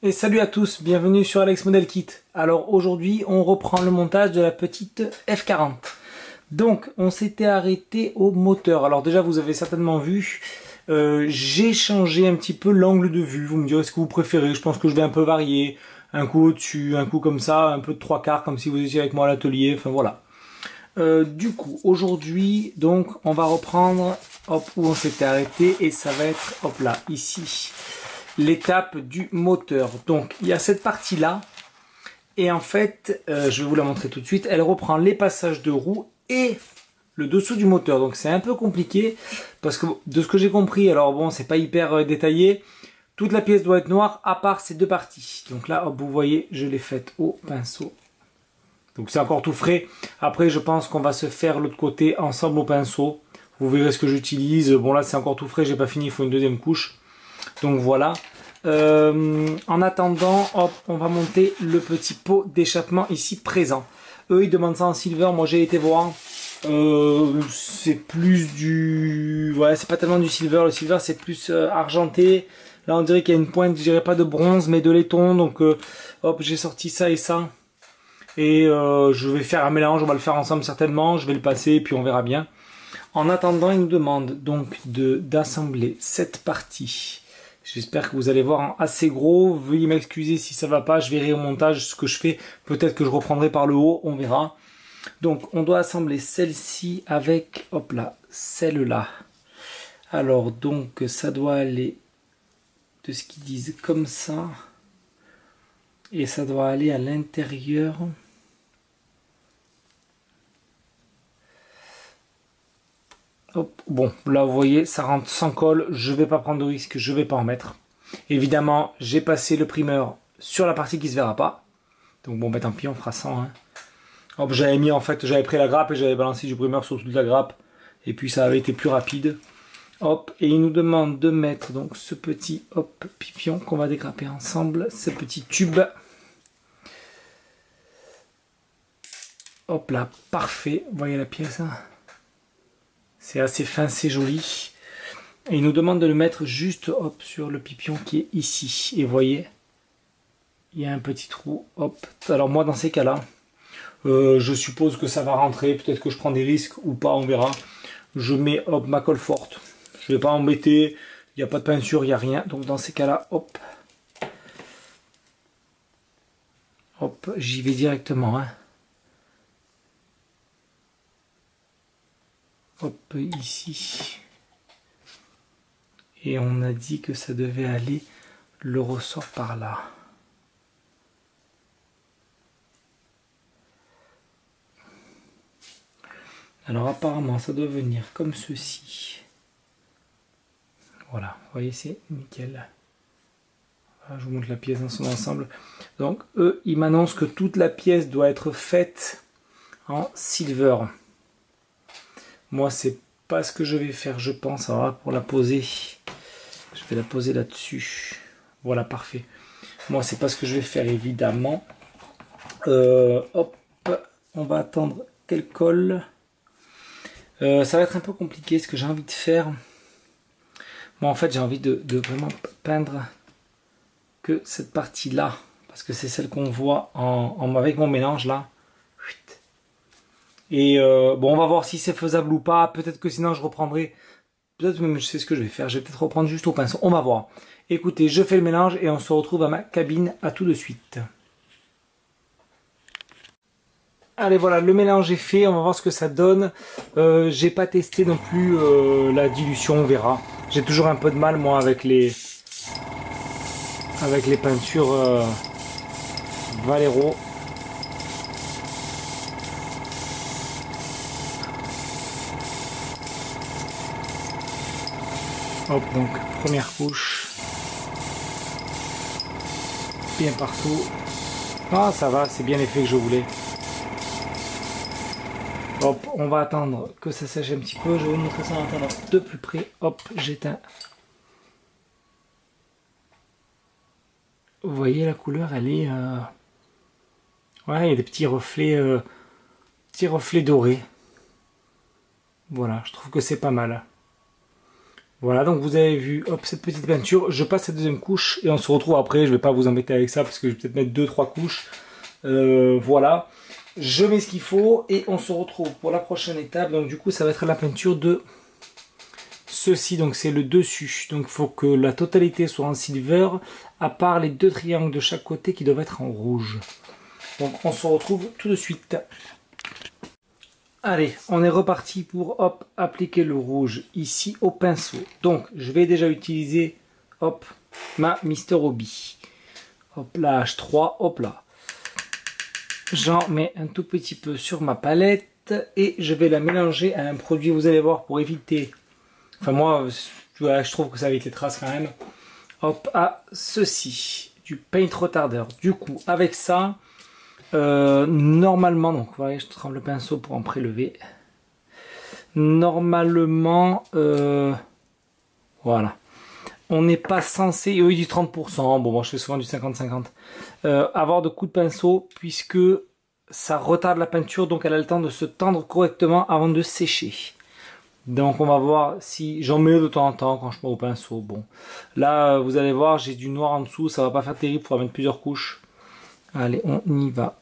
Et salut à tous, bienvenue sur Alex Model Kit. Alors aujourd'hui on reprend le montage de la petite F40. Donc on s'était arrêté au moteur. Alors déjà vous avez certainement vu, j'ai changé un petit peu l'angle de vue. Vous me direz ce que vous préférez, je pense que je vais un peu varier. Un coup au-dessus, un coup comme ça, un peu de trois quarts comme si vous étiez avec moi à l'atelier, enfin voilà. Du coup aujourd'hui donc on va reprendre hop, où on s'était arrêté et ça va être hop là, ici. L'étape du moteur. Donc il y a cette partie là et en fait je vais vous la montrer tout de suite. Elle reprend les passages de roues et le dessous du moteur. Donc c'est un peu compliqué parce que de ce que j'ai compris, alors bon c'est pas hyper détaillé, toute la pièce doit être noire à part ces deux parties. Donc là hop, vous voyez je l'ai faite au pinceau. Donc c'est encore tout frais. Après je pense qu'on va se faire l'autre côté ensemble au pinceau. Vous verrez ce que j'utilise. Bon là c'est encore tout frais, j'ai pas fini, il faut une deuxième couche. Donc voilà. En attendant, hop, on va monter le petit pot d'échappement ici présent. Eux, ils demandent ça en silver. Moi, j'ai été voir. C'est plus du... Ouais, c'est pas tellement du silver. Le silver, c'est plus argenté. Là, on dirait qu'il y a une pointe, je dirais pas de bronze, mais de laiton. Donc, hop, j'ai sorti ça et ça. Et je vais faire un mélange. On va le faire ensemble certainement. Je vais le passer, puis on verra bien. En attendant, ils nous demandent donc d'assembler cette partie. J'espère que vous allez voir en assez gros. Veuillez m'excuser si ça va pas. Je verrai au montage ce que je fais. Peut-être que je reprendrai par le haut. On verra. Donc, on doit assembler celle-ci avec, hop là, celle-là. Alors, donc, ça doit aller de ce qu'ils disent comme ça. Et ça doit aller à l'intérieur. Hop, bon, là vous voyez, ça rentre sans colle, je vais pas prendre de risque, je vais pas en mettre. Évidemment, j'ai passé le primeur sur la partie qui se verra pas. Donc bon, bah tant pis, on fera sans. Hein. Hop, j'avais mis en fait, j'avais pris la grappe et j'avais balancé du primeur sur toute la grappe. Et puis ça avait été plus rapide. Hop, et il nous demande de mettre donc ce petit hop pipion qu'on va dégrapper ensemble, ce petit tube. Hop là, parfait, vous voyez la pièce hein. C'est assez fin, c'est joli. Et il nous demande de le mettre juste hop, sur le pipion qui est ici. Et vous voyez, il y a un petit trou. Hop. Alors moi, dans ces cas-là, je suppose que ça va rentrer. Peut-être que je prends des risques ou pas, on verra. Je mets hop, ma colle forte. Je ne vais pas embêter. Il n'y a pas de peinture, il n'y a rien. Donc dans ces cas-là, hop. Hop, j'y vais directement. Hein. Hop, ici. Et on a dit que ça devait aller, le ressort par là. Alors apparemment, ça doit venir comme ceci. Voilà, vous voyez, c'est nickel. Voilà, je vous montre la pièce dans son ensemble. Donc, eux, ils m'annoncent que toute la pièce doit être faite en silver. Moi, c'est pas ce que je vais faire, je pense. Alors là, pour la poser, je vais la poser là-dessus. Voilà, parfait. Moi, c'est pas ce que je vais faire, évidemment. Hop, on va attendre qu'elle colle. Ça va être un peu compliqué, ce que j'ai envie de faire. Moi, en fait, j'ai envie de vraiment peindre que cette partie-là. Parce que c'est celle qu'on voit avec mon mélange, là. Et bon, on va voir si c'est faisable ou pas. Peut-être que sinon je reprendrai. Peut-être même je sais ce que je vais faire. Je vais peut-être reprendre juste au pinceau. On va voir. Écoutez, je fais le mélange et on se retrouve à ma cabine. À tout de suite. Allez, voilà, le mélange est fait. On va voir ce que ça donne. J'ai pas testé non plus la dilution. On verra. J'ai toujours un peu de mal moi avec les peintures Valero. Hop, donc première couche, bien partout. Ah, ça va, c'est bien l'effet que je voulais. Hop, on va attendre que ça sèche un petit peu. Je vais vous montrer ça en attendant de plus près. Hop, j'éteins. Vous voyez la couleur, elle est... Ouais, il y a des petits reflets dorés. Voilà, je trouve que c'est pas mal. Voilà, donc vous avez vu, hop, cette petite peinture. Je passe cette deuxième couche et on se retrouve après. Je vais pas vous embêter avec ça parce que je vais peut-être mettre 2-3 couches. Voilà, je mets ce qu'il faut et on se retrouve pour la prochaine étape. Donc du coup, ça va être la peinture de ceci. Donc c'est le dessus. Donc il faut que la totalité soit en silver, à part les 2 triangles de chaque côté qui doivent être en rouge. Donc on se retrouve tout de suite. Allez, on est reparti pour hop, appliquer le rouge ici au pinceau. Donc, je vais déjà utiliser hop, ma Mister Hobby. Hop là, H3, hop là. J'en mets un tout petit peu sur ma palette et je vais la mélanger à un produit, vous allez voir, pour éviter... Enfin moi, je trouve que ça évite les traces quand même. Hop, à ceci, du paint retardeur. Du coup, avec ça... normalement, donc vous voyez, je trempe le pinceau pour en prélever. Normalement, voilà. On n'est pas censé, oui, du 30%, bon, moi je fais souvent du 50-50, avoir de coups de pinceau, puisque ça retarde la peinture, donc elle a le temps de se tendre correctement avant de sécher. Donc on va voir si j'en mets de temps en temps quand je prends au pinceau. Bon, là vous allez voir, j'ai du noir en dessous, ça va pas faire terrible, il faudra mettre plusieurs couches. Allez, on y va.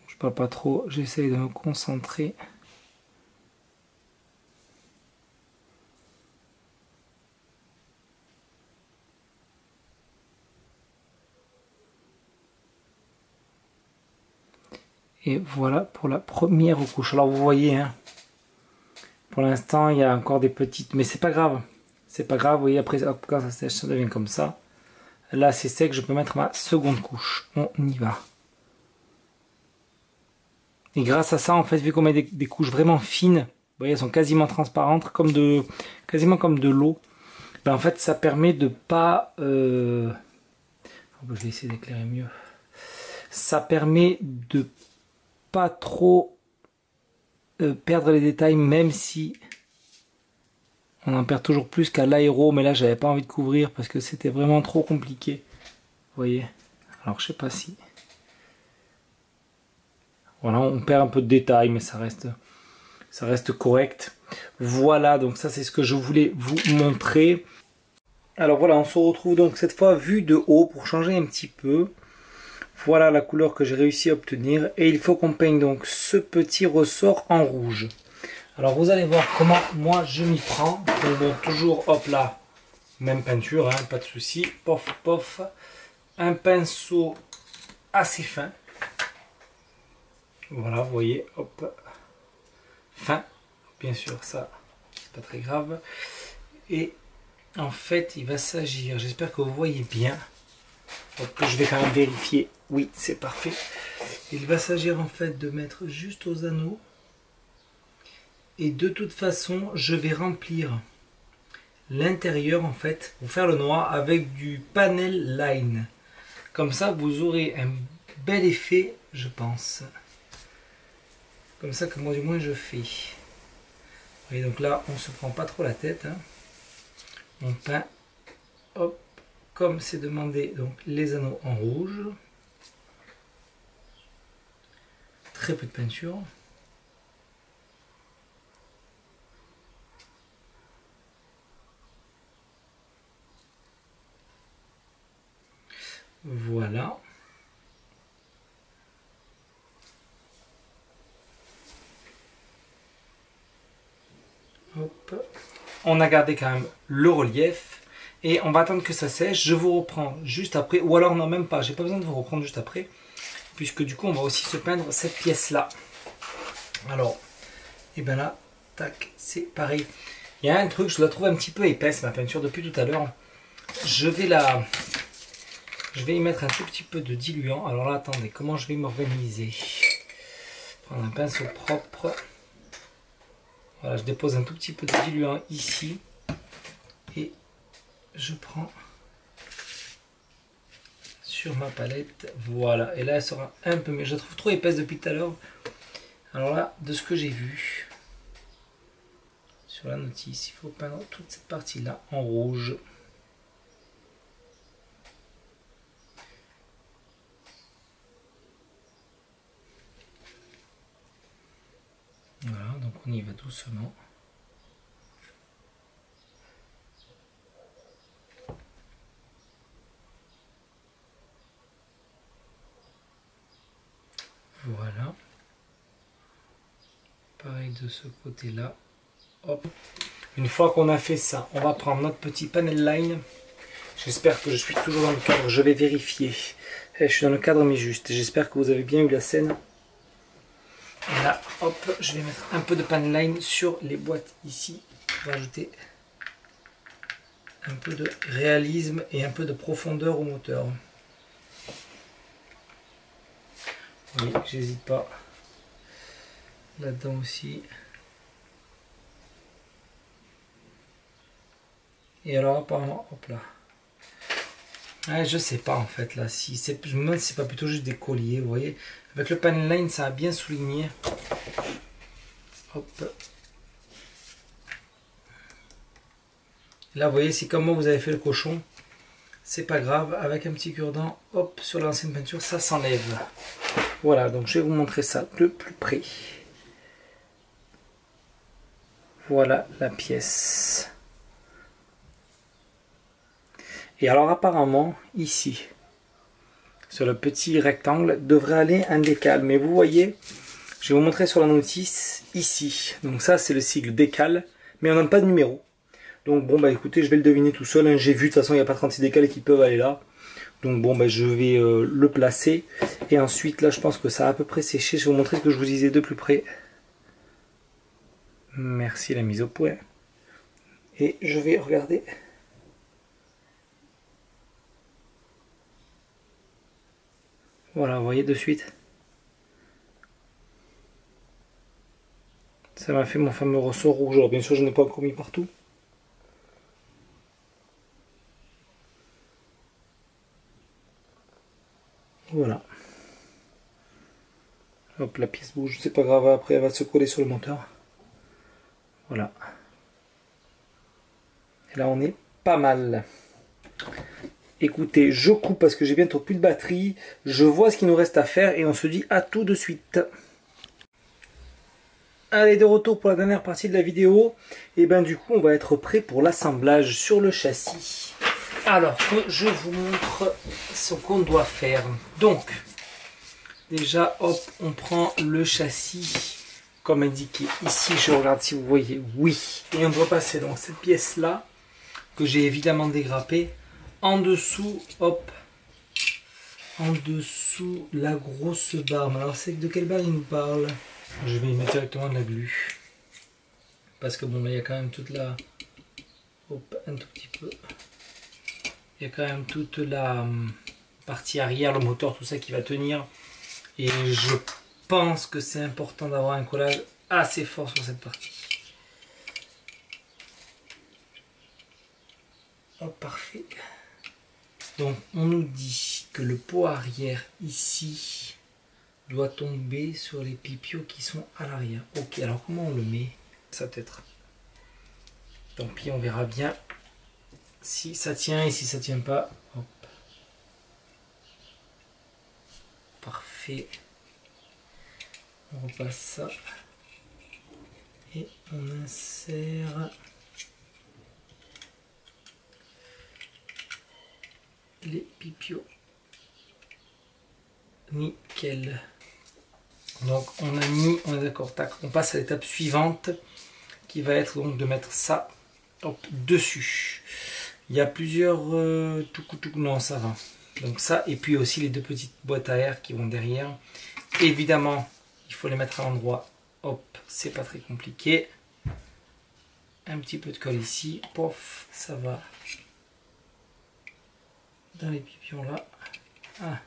Je parle pas trop, j'essaye de me concentrer. Et voilà pour la première couche. Alors vous voyez, hein, pour l'instant il y a encore des petites, mais c'est pas grave. C'est pas grave, vous voyez, après hop, quand ça sèche, ça devient comme ça. Là c'est sec, je peux mettre ma seconde couche. On y va. Et grâce à ça, en fait, vu qu'on met des couches vraiment fines, vous voyez, elles sont quasiment transparentes, quasiment comme de l'eau. Ben, en fait, ça permet de pas... je vais essayer d'éclairer mieux. Ça permet de pas trop perdre les détails, même si on en perd toujours plus qu'à l'aéro. Mais là, j'avais pas envie de couvrir parce que c'était vraiment trop compliqué. Vous voyez. Alors, je sais pas si... Voilà, on perd un peu de détails, mais ça reste correct. Voilà, donc ça, c'est ce que je voulais vous montrer. Alors voilà, on se retrouve donc cette fois vue de haut pour changer un petit peu. Voilà la couleur que j'ai réussi à obtenir. Et il faut qu'on peigne donc ce petit ressort en rouge. Alors vous allez voir comment moi je m'y prends. Donc toujours, hop là, même peinture, hein, pas de souci. Pof, pof. Un pinceau assez fin. Voilà, vous voyez, hop. Fin. Bien sûr, ça, c'est pas très grave. Et en fait, il va s'agir, j'espère que vous voyez bien. Donc, je vais quand même vérifier. Oui, c'est parfait. Il va s'agir en fait de mettre juste aux anneaux. Et de toute façon, je vais remplir l'intérieur en fait, pour faire le noir, avec du panel line. Comme ça, vous aurez un bel effet, je pense. Comme ça que moi du moins je fais. Et donc là, on se prend pas trop la tête. Hein. On peint, hop, comme c'est demandé, donc les anneaux en rouge. Très peu de peinture. Voilà. Hop. On a gardé quand même le relief. Et on va attendre que ça sèche. Je vous reprends juste après. Ou alors non, même pas. J'ai pas besoin de vous reprendre juste après. Puisque du coup, on va aussi se peindre cette pièce-là. Alors, et bien là, tac, c'est pareil. Il y a un truc, je la trouve un petit peu épaisse, ma peinture, depuis tout à l'heure. Je vais y mettre un tout petit peu de diluant. Alors là, attendez, comment je vais m'organiser? Prendre un pinceau propre. Voilà, je dépose un tout petit peu de diluant ici. Et je prends sur ma palette. Voilà, et là, elle sera un peu... Mais je la trouve trop épaisse depuis tout à l'heure. Alors là, de ce que j'ai vu sur la notice, il faut peindre toute cette partie-là en rouge. on y va doucement. Voilà. Pareil de ce côté-là. Hop. Une fois qu'on a fait ça, on va prendre notre petit panel line. J'espère que je suis toujours dans le cadre. Je vais vérifier. Je suis dans le cadre mais juste. J'espère que vous avez bien eu la scène. Et là, hop, je vais mettre un peu de panel line sur les boîtes ici. Pour ajouter un peu de réalisme et un peu de profondeur au moteur. Oui, j'hésite pas. Là-dedans aussi. Et alors apparemment, hop là. Ouais, je sais pas en fait là. Si c'est, je me demande si c'est pas plutôt juste des colliers, vous voyez. Avec le panel line, ça a bien souligné. Hop. Là, vous voyez, c'est comme moi vous avez fait le cochon. C'est pas grave. Avec un petit cure-dent, hop, sur l'ancienne peinture, ça s'enlève. Voilà, donc je vais vous montrer ça de plus près. Voilà la pièce. Et alors apparemment, ici, sur le petit rectangle, devrait aller un décal. Mais vous voyez, je vais vous montrer sur la notice, ici. Donc ça, c'est le sigle décal, mais on n'a pas de numéro. Donc bon, bah écoutez, je vais le deviner tout seul. Hein. J'ai vu, de toute façon, il n'y a pas 36 décals qui peuvent aller là. Donc bon, bah, je vais le placer. Et ensuite, là, je pense que ça a à peu près séché. Je vais vous montrer ce que je vous disais de plus près. Merci la mise au point. Et je vais regarder. Voilà, vous voyez de suite. Ça m'a fait mon fameux ressort rouge. Alors bien sûr, je n'ai pas encore mis partout. Voilà. Hop, la pièce bouge, c'est pas grave, après elle va se coller sur le moteur. Voilà. Et là on est pas mal. Écoutez, je coupe parce que j'ai bientôt plus de batterie. Je vois ce qu'il nous reste à faire et on se dit à tout de suite. Allez, de retour pour la dernière partie de la vidéo. Et ben du coup on va être prêt pour l'assemblage sur le châssis. Alors que je vous montre ce qu'on doit faire. Donc, déjà hop, on prend le châssis comme indiqué ici. Je regarde si vous voyez, oui. Et on doit passer donc cette pièce là, que j'ai évidemment dégrappée. En dessous, hop, en dessous la grosse barre. Alors c'est de quelle barre il nous parle? Je vais y mettre directement de la glu. Parce que bon, là il y a quand même toute la... Hop, un tout petit peu. Il y a quand même toute la partie arrière, le moteur, tout ça qui va tenir. Et je pense que c'est important d'avoir un collage assez fort sur cette partie. Hop, parfait. Donc on nous dit que le pot arrière ici doit tomber sur les pipiaux qui sont à l'arrière. Ok, alors comment on le met? Ça peut-être. Tant pis, on verra bien si ça tient et si ça tient pas. Hop. Parfait. On repasse ça. Et on insère les pipiaux. Nickel. Donc on a mis, on est d'accord, tac, on passe à l'étape suivante qui va être donc de mettre ça hop, dessus. Il y a plusieurs non ça va. Donc ça et puis aussi les deux petites boîtes à air qui vont derrière. Évidemment, il faut les mettre à l'endroit. Hop, c'est pas très compliqué. Un petit peu de colle ici, pof, ça va. Dans les pipions là. Ah.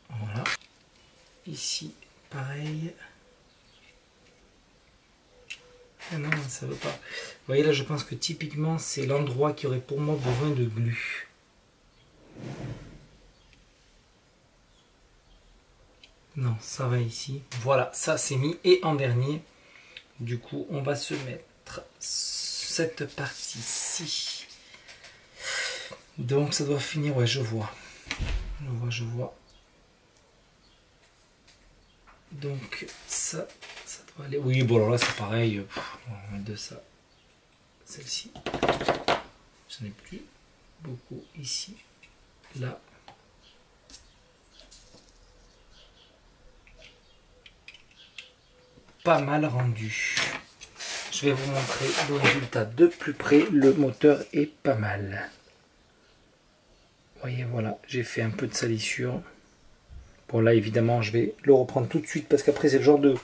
Voilà. Ici, pareil. Ah non, ça veut pas. Vous voyez là, je pense que typiquement, c'est l'endroit qui aurait pour moi besoin de glu. Non, ça va ici. Voilà, ça c'est mis. Et en dernier, du coup, on va se mettre cette partie-ci. Donc ça doit finir, ouais, je vois. je vois. Donc ça doit aller. Oui, bon alors là c'est pareil. On va mettre de ça. Celle-ci. J'en ai plus beaucoup ici. Là. Pas mal rendu. Je vais vous montrer le résultat de plus près. Le moteur est pas mal. Vous voyez, voilà, j'ai fait un peu de salissure. Bon là évidemment je vais le reprendre tout de suite parce qu'après c'est le genre de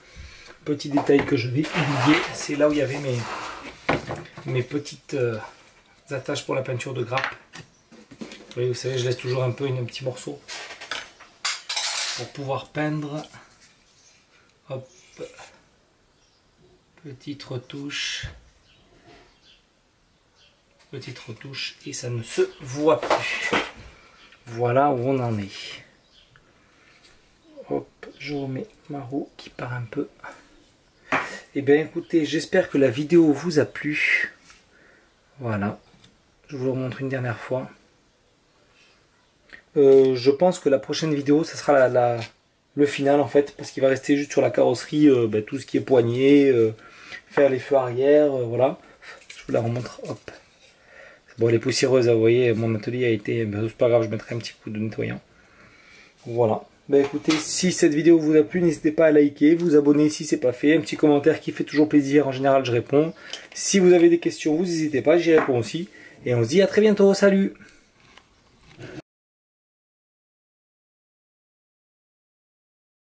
petits détails que je vais oublier. C'est là où il y avait mes petites attaches pour la peinture de grappe. Vous savez, je laisse toujours un petit morceau pour pouvoir peindre. Hop. Petite retouche. Petite retouche et ça ne se voit plus. Voilà où on en est. Hop, je remets ma roue qui part un peu. Et bien écoutez, j'espère que la vidéo vous a plu. Voilà. Je vous le remontre une dernière fois. Je pense que la prochaine vidéo, ça sera le final en fait. Parce qu'il va rester juste sur la carrosserie, tout ce qui est poignée, faire les feux arrière, voilà. Je vous la remontre, hop. Bon, elle est poussiéreuse, vous voyez, mon atelier a été... c'est pas grave, je mettrai un petit coup de nettoyant. Voilà. Ben écoutez, si cette vidéo vous a plu, n'hésitez pas à liker, vous abonner si c'est pas fait, un petit commentaire qui fait toujours plaisir, en général je réponds. Si vous avez des questions, vous n'hésitez pas, j'y réponds aussi. Et on se dit à très bientôt, salut!